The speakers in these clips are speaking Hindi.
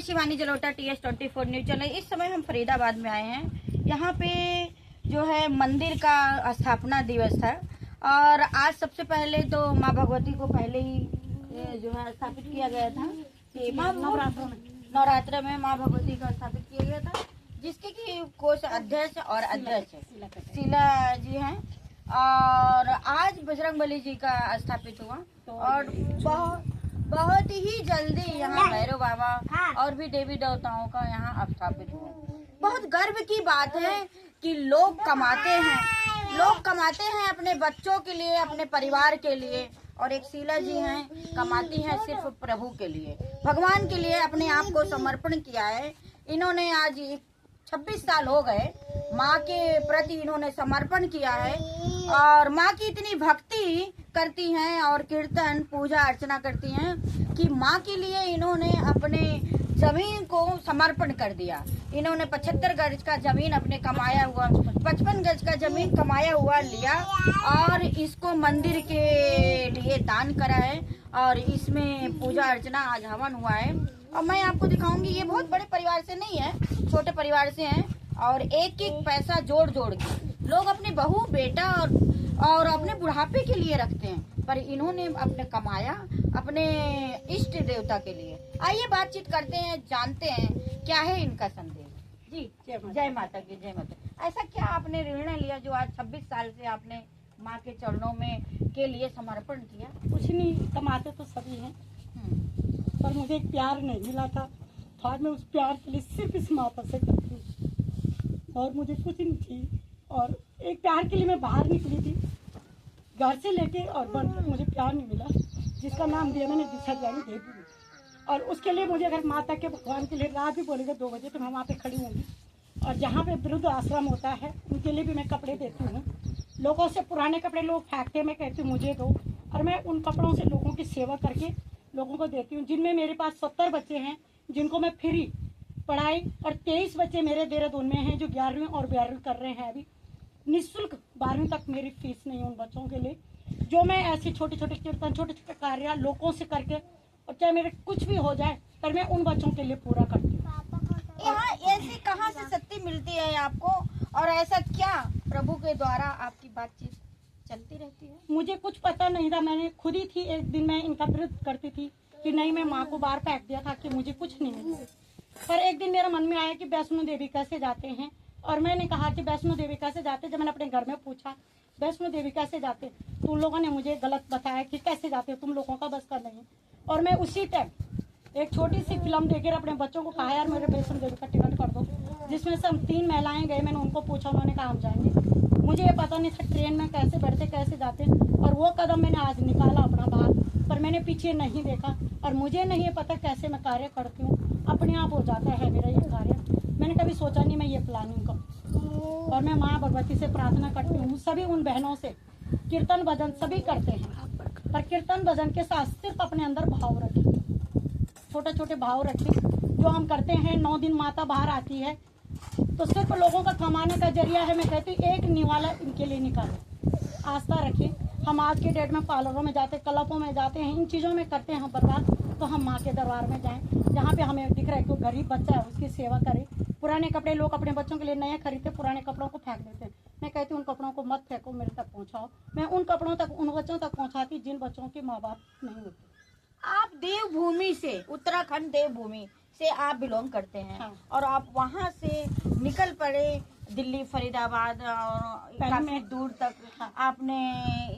Shivani Jalota, TS24 news channel. इस समय हम फरीदाबाद में आए हैं। यहाँ पे जो है मंदिर का स्थापना दिवस था और आज सबसे पहले तो माँ भगवती को पहले ही जो है स्थापित किया गया था कि नवरात्र में माँ भगवती का स्थापित किया गया था, जिसके की कोष अध्यक्ष और अध्यक्ष शीला जी हैं। और आज बजरंगबली जी का स्थापित हुआ और बहुत ही जल्दी यहाँ भैरव बाबा और भी देवी देवताओं का यहाँ स्थापित हुआ। बहुत गर्व की बात है कि लोग कमाते हैं अपने बच्चों के लिए, अपने परिवार के लिए, और एक शीला जी हैं कमाती हैं सिर्फ प्रभु के लिए, भगवान के लिए अपने आप को समर्पण किया है। इन्होंने आज 26 साल हो गए माँ के प्रति इन्होंने समर्पण किया है और माँ की इतनी भक्ति करती हैं और कीर्तन पूजा अर्चना करती हैं कि माँ के लिए इन्होंने अपने जमीन को समर्पण कर दिया। इन्होंने 75 गज का जमीन अपने कमाया हुआ 55 गज का जमीन कमाया हुआ लिया और इसको मंदिर के लिए दान करा है और इसमें पूजा अर्चना आज हवन हुआ है। और मैं आपको दिखाऊंगी, ये बहुत बड़े परिवार से नहीं है, छोटे परिवार से हैं और एक एक पैसा जोड़ के लोग अपने बहू बेटा और अपने बुढ़ापे के लिए रखते हैं, पर इन्होंने अपने कमाया अपने इष्ट देवता के लिए। आइए बातचीत करते हैं, जानते हैं क्या है इनका संदेश। जी जय माता की जय माता। ऐसा क्या आपने निर्णय लिया जो आज 26 साल से आपने माँ के चरणों में के लिए समर्पण किया? कुछ नहीं, कमाते तो सभी हैं पर मुझे एक प्यार नहीं मिला था। आज मैं उस प्यार के लिए सिर्फ इस माता से करती हूँ और मुझे कुछ नहीं चाहिए। और एक प्यार के लिए मैं बाहर निकली थी घर से लेके और बन मुझे प्यार नहीं मिला, जिसका नाम दिया मैंने दिशा जानी देवी। और उसके लिए मुझे अगर माता के भगवान के लिए रात भी बोलेगा 2 बजे तो मैं वहाँ पे खड़ी होंगी। और जहाँ पे वृद्ध आश्रम होता है उनके लिए भी मैं कपड़े देती हूँ। लोगों से पुराने कपड़े लोग फेंकते, मैं कहती हूँ मुझे दो, और मैं उन कपड़ों से लोगों की सेवा करके लोगों को देती हूँ। जिनमें मेरे पास 70 बच्चे हैं जिनको मैं फ्री पढ़ाई, और 23 बच्चे मेरे देहरादून में हैं जो 11वीं और 12वीं कर रहे हैं। अभी निःशुल्क 12वीं तक मेरी फीस नहीं है उन बच्चों के लिए। जो मैं ऐसे छोटे छोटे कीर्तन छोटे छोटे कार्य लोगों से करके, और चाहे मेरे कुछ भी हो जाए पर मैं उन बच्चों के लिए पूरा करती हूँ। यहाँ ऐसी कहाँ से शक्ति मिलती है आपको, और ऐसा क्या प्रभु के द्वारा आपकी बातचीत चलती रहती है? मुझे कुछ पता नहीं था, मैंने खुद ही थी। एक दिन मैं इनका विरोध करती थी कि नहीं, मैं माँ को बाहर फेंक दिया था कि मुझे कुछ नहीं मिला। पर एक दिन मेरा मन में आया कि वैष्णो देवी कैसे जाते हैं, और मैंने कहा कि वैष्णो देवी कैसे जाते। जब मैंने अपने घर में पूछा वैष्णो देवी कैसे जाते, तो उन लोगों ने मुझे गलत बताया कि कैसे जाते, तुम लोगों का बस का नहीं। और मैं उसी टाइम एक छोटी सी फिल्म देखकर अपने बच्चों को कहा यार मेरे वैष्णो देवी का टिकट कर दो, जिसमें से हम 3 महिलाएं गए। मैंने उनको पूछा, उन्होंने कहा हम जाएंगे। मुझे ये पता नहीं था ट्रेन में कैसे बैठते कैसे जाते, और वो कदम मैंने आज निकाला अपना बाहर, पर मैंने पीछे नहीं देखा। और मुझे नहीं पता कैसे मैं कार्य करती हूँ, अपने आप हो जाता है मेरा ये कार्य। मैंने कभी सोचा नहीं मैं ये प्लानिंग करूँ। और मैं माँ भगवती से प्रार्थना करती हूँ, सभी उन बहनों से, कीर्तन भजन सभी करते हैं, पर कीर्तन भजन के साथ सिर्फ अपने अंदर भाव रखें, छोटे छोटे भाव रखें। जो हम करते हैं 9 दिन माता बाहर आती है तो सिर्फ लोगों का कमाने का जरिया है। मैं कहती हूँ एक निवाला इनके लिए निकालो, आस्था रखें। हम आज के डेट में पार्लरों में जाते, क्लबों में जाते हैं, इन चीज़ों में करते हैं बर्बाद। तो हम माँ के दरबार में जाएं, जहाँ पे हमें दिख रहा है कोई गरीब बच्चा है उसकी सेवा करें। पुराने कपड़े लोग अपने बच्चों के लिए नए खरीदते, पुराने कपड़ों को फेंक देते हैं। मैं कहती हूँ उन कपड़ों को मत फेंको, मेरे तक पहुँचाओ। मैं उन कपड़ों तक उन बच्चों तक पहुँचाती जिन बच्चों के माँ बाप नहीं होते। आप देवभूमि से, उत्तराखंड देवभूमि से आप बिलोंग करते हैं। हाँ। और आप वहाँ से निकल पड़े दिल्ली फरीदाबाद और काफी दूर तक। हाँ। आपने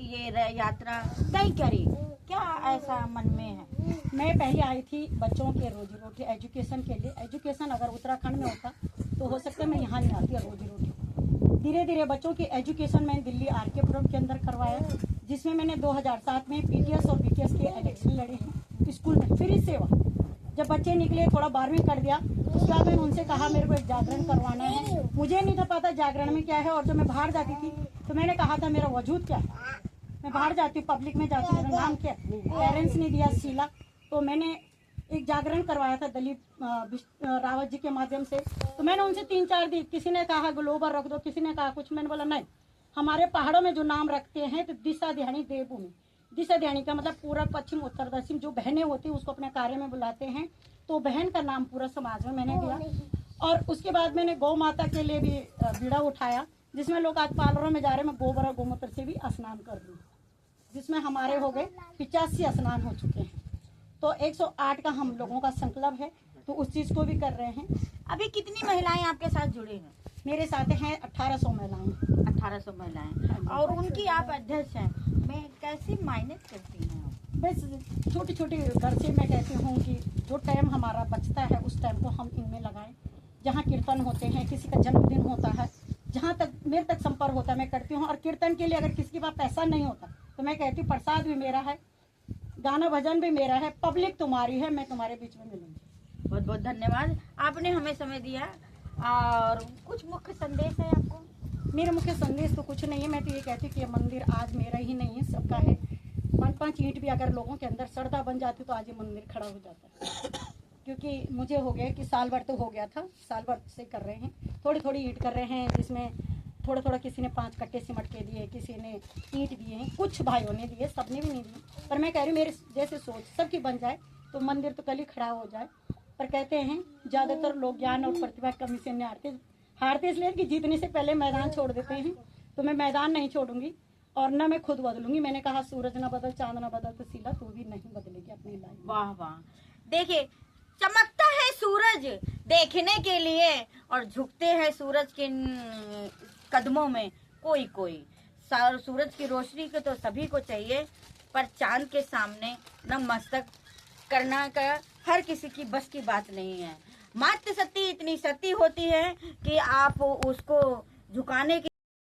ये यात्रा तय करी, क्या ऐसा मन में है? मैं पहले आई थी बच्चों के रोजी रोटी एजुकेशन के लिए। एजुकेशन अगर उत्तराखंड में होता तो हो सकता है मैं यहाँ नहीं आती रोजी रोटी। धीरे धीरे बच्चों की एजुकेशन मैंने दिल्ली RK पुरम के अंदर करवाया, जिसमें मैंने 2007 में PTS और BTS के इलेक्शन लड़े हैं स्कूल में फ्री सेवा। जब बच्चे निकले थोड़ा 12वीं कर दिया, उसके बाद मैंने उनसे कहा मेरे को एक जागरण करवाना है। मुझे नहीं था पता जागरण में क्या है, और जब मैं बाहर जाती थी तो मैंने कहा था मेरा वजूद क्या है। मैं बाहर जाती हूँ, पब्लिक में जाती हूँ, मेरा नाम क्या है, पेरेंट्स ने दिया शीला। तो मैंने एक जागरण करवाया था दलित रावत जी के माध्यम से। तो मैंने उनसे 3-4 दी, किसी ने कहा ग्लोबल रख दो, किसी ने कहा कुछ। मैंने बोला नहीं, हमारे पहाड़ों में जो नाम रखते हैं तो दिशा ध्यानी देवभूमि, दिशा देने का मतलब पूरा पश्चिम उत्तर दक्षिण जो बहनें होती हैं उसको अपने कार्य में बुलाते हैं, तो बहन का नाम पूरा समाज में मैंने दिया। और उसके बाद मैंने गौ माता के लिए भी बीड़ा उठाया, जिसमें लोग आज पार्लरों में जा रहे हैं, मैं गोबर और गोमूत्र से भी स्नान कर दूँ, जिसमें हमारे हो गए 85 स्नान हो चुके हैं। तो 108 का हम लोगों का संकल्प है, तो उस चीज़ को भी कर रहे हैं। अभी कितनी महिलाएं आपके साथ जुड़ी हैं? मेरे साथ हैं 1800 महिलाएं। 1800 महिलाएं, और उनकी आप अध्यक्ष हैं। मैं कैसे मैनेज करती हैं आप? बस छोटी छोटी घर से मैं कहती हूँ कि जो टाइम हमारा बचता है उस टाइम को हम इनमें लगाएं। जहाँ कीर्तन होते हैं, किसी का जन्मदिन होता है, जहाँ तक मेरे तक संपर्क होता है मैं करती हूँ। और कीर्तन के लिए अगर किसी के पास पैसा नहीं होता तो मैं कहती हूँ प्रसाद भी मेरा है, गाना भजन भी मेरा है, पब्लिक तुम्हारी है, मैं तुम्हारे बीच में मिलूंगी। बहुत बहुत धन्यवाद, आपने हमें समय दिया। और कुछ मुख्य संदेश है आपको? मेरा मुख्य संदेश तो कुछ नहीं है, मैं तो ये कहती हूँ कि ये मंदिर आज मेरा ही नहीं है, सबका है। 5-5 ईंट भी अगर लोगों के अंदर श्रद्धा बन जाती तो आज ये मंदिर खड़ा हो जाता है। क्योंकि मुझे हो गया कि साल भर तो हो गया था, साल भर से कर रहे हैं, थोड़ी थोड़ी ईंट कर रहे हैं, जिसमें थोड़ा थोड़ा किसी ने 5 कट्टे सीमेंट के दिए, किसी ने ईंट दिए हैं, कुछ भाइयों ने दिए, सबने भी नहीं दिए। पर मैं कह रही हूँ मेरे जैसे सोच सबकी बन जाए तो मंदिर तो कल ही खड़ा हो जाए। पर कहते हैं ज़्यादातर लोग ज्ञान और प्रतिभा की कमी से नहीं हारते इसलिए कि जीतने से पहले मैदान छोड़ देते हैं। तो मैं मैदान नहीं छोड़ूंगी और न मैं खुद बदलूंगी। मैंने कहा सूरज न बदल, चांद न बदल, तो शीला तू भी नहीं बदलेगी अपनी लाइफ। वाह वाह, देखिए चमकता है सूरज देखने के लिए, और झुकते हैं सूरज के कदमों में कोई कोई। सूरज की रोशनी को तो सभी को चाहिए, पर चांद के सामने नतमस्तक करना का हर किसी की बस की बात नहीं है। मातृ सती इतनी सती होती है कि आप उसको झुकाने की